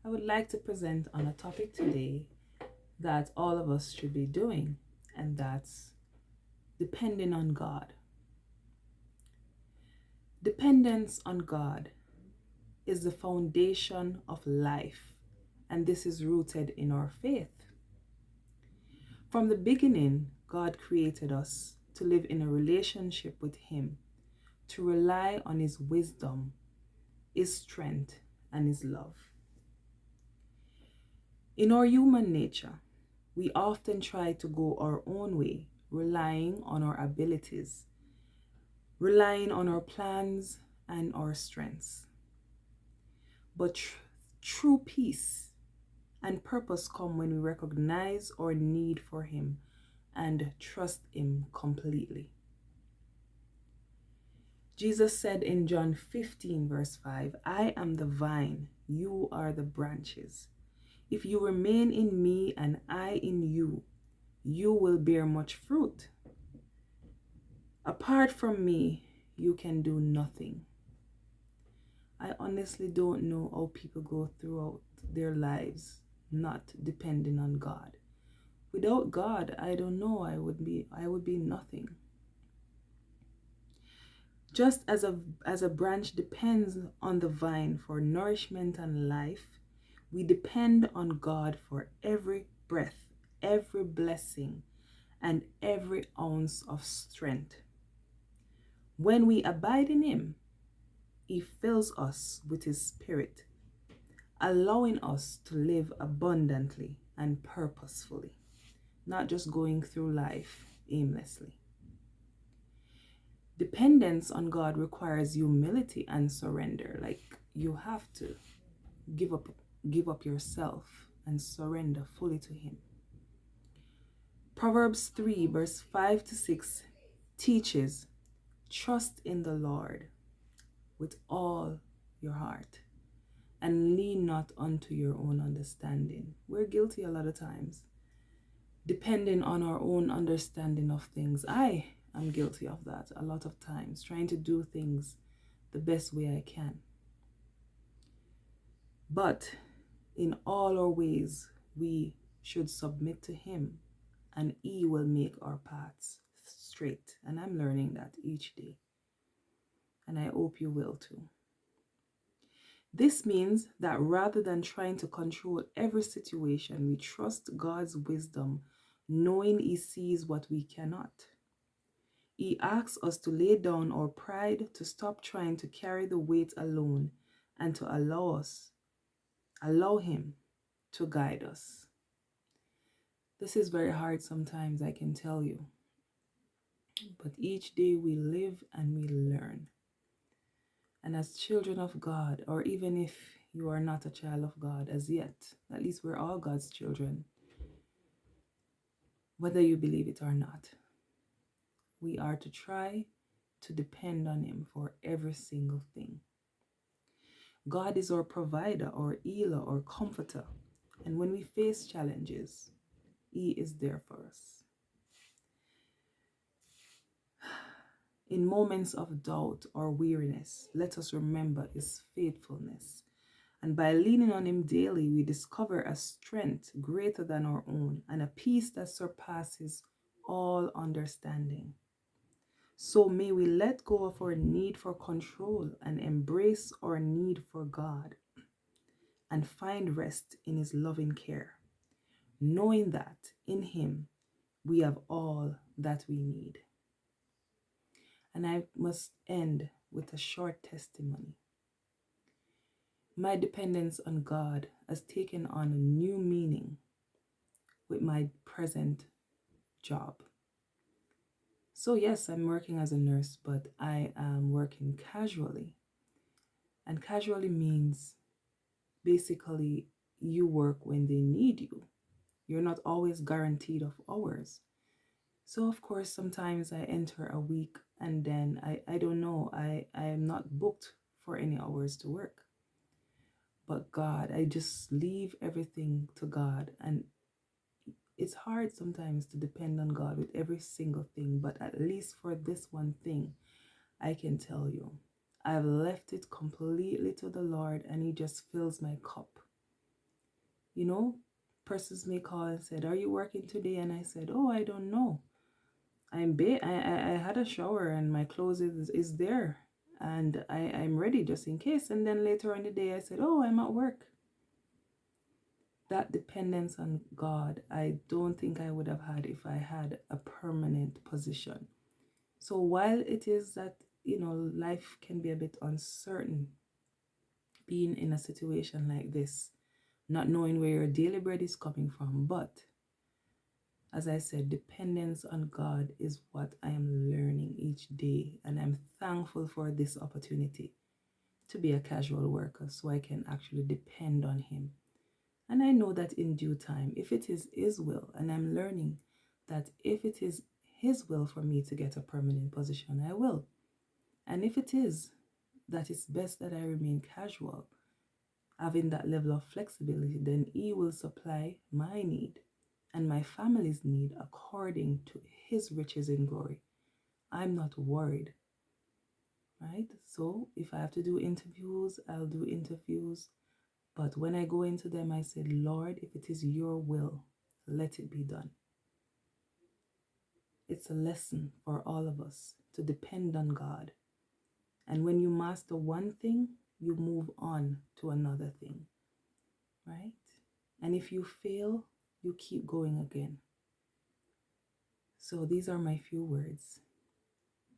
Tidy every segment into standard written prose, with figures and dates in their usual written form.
I would like to present on a topic today that all of us should be doing, and that's depending on God. Dependence on God is the foundation of life, and this is rooted in our faith. From the beginning, God created us to live in a relationship with Him, to rely on His wisdom, His strength, and His love. In our human nature, we often try to go our own way, relying on our abilities, relying on our plans and our strengths. But true peace and purpose come when we recognize our need for Him and trust Him completely. Jesus said in John 15, verse 5, I am the vine, you are the branches. If you remain in me and I in you, you will bear much fruit. Apart from me, you can do nothing. I honestly don't know how people go throughout their lives not depending on God. Without God, I don't know, I would be nothing. Just as a branch depends on the vine for nourishment and life, we depend on God for every breath, every blessing, and every ounce of strength. When we abide in Him, He fills us with His Spirit, allowing us to live abundantly and purposefully, not just going through life aimlessly. Dependence on God requires humility and surrender. Like you have to give up yourself and surrender fully to Him. Proverbs 3 verse 5 to 6 teaches, trust in the Lord with all your heart and lean not unto your own understanding. We're guilty a lot of times, depending on our own understanding of things. I am guilty of that a lot of times, trying to do things the best way I can. But in all our ways, we should submit to Him, and He will make our paths straight. And I'm learning that each day. And I hope you will too. This means that rather than trying to control every situation, we trust God's wisdom, knowing He sees what we cannot. He asks us to lay down our pride, to stop trying to carry the weight alone, and to allow Him to guide us. This is very hard sometimes, I can tell you. But each day we live and we learn. And as children of God, or even if you are not a child of God as yet, at least we're all God's children, whether you believe it or not, we are to try to depend on Him for every single thing. God is our provider, our healer, our comforter. And when we face challenges, He is there for us. In moments of doubt or weariness, let us remember His faithfulness. And by leaning on Him daily, we discover a strength greater than our own and a peace that surpasses all understanding. So may we let go of our need for control and embrace our need for God and find rest in His loving care, knowing that in Him we have all that we need. And I must end with a short testimony. My dependence on God has taken on a new meaning with my present job. So yes, I'm working as a nurse, but I am working casually. And casually means basically you work when they need you. You're not always guaranteed of hours. So of course, sometimes I enter a week and then I don't know, I am not booked for any hours to work. But God, I just leave everything to God. And it's hard sometimes to depend on God with every single thing, but at least for this one thing, I can tell you, I've left it completely to the Lord and He just fills my cup. You know, persons may call and said, "Are you working today?" And I said, "Oh, I don't know. I had a shower and my clothes is there, and I'm ready just in case." And then later on the day I said, "Oh, I'm at work." That dependence on God, I don't think I would have had if I had a permanent position. So while it is that, life can be a bit uncertain, being in a situation like this, not knowing where your daily bread is coming from, but as I said, dependence on God is what I am learning each day, and I'm thankful for this opportunity to be a casual worker so I can actually depend on Him. And I know that in due time, if it is His will, and I'm learning that if it is His will for me to get a permanent position, I will. And if it is that it's best that I remain casual, having that level of flexibility, then He will supply my need and my family's need according to His riches in glory. I'm not worried, right? So if I have to do interviews, I'll do interviews. But when I go into them, I said, "Lord, if it is your will, let it be done." It's a lesson for all of us to depend on God. And when you master one thing, you move on to another thing, right? And if you fail, you keep going again. So these are my few words.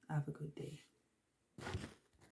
Have a good day.